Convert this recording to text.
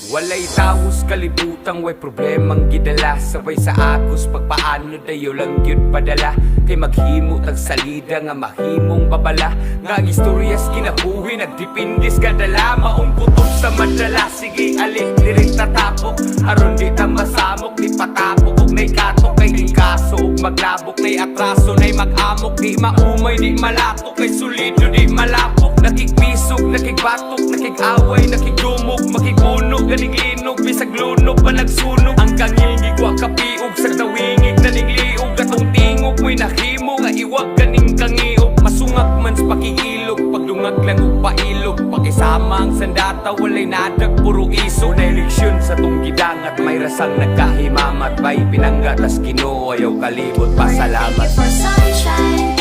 Walay tawos kalibutang way problemang gidala. Sabay sa akos pagpaano dayo lang yun padala. Kay maghimo tag salida nga mahimong babala. Nga ang istoryas kinabuhi nagdipindis kadala. Maong kutob sa madala. Sige alik lirik tatapok. Aron di ta masamok di patapok. Ug nay katok kay di kaso. Ug maglabok nay atraso nay mag-amok. Di maumay di malatok. Kay solido di malapok. Nakikpisog, nakikbatok, nakikaway, nakigdumog, makikunog, ganing-linog, bisag lunog pa nagsunog. Ang kangingig wa kapiog, sa tawingig naningliog, katong tingog mo'y nahimo, nga iwag ganing kangiog. Masungak man sa pakihilog, pagdungag lang og pailog. Pakisama ang sandata, walay nadag, puro iso. Na eleksyon sa tong gidangat, may rasang nagkahimamat. Bay pinanggatas Ginoo, ayaw kalibot, pasalamat. For sunshine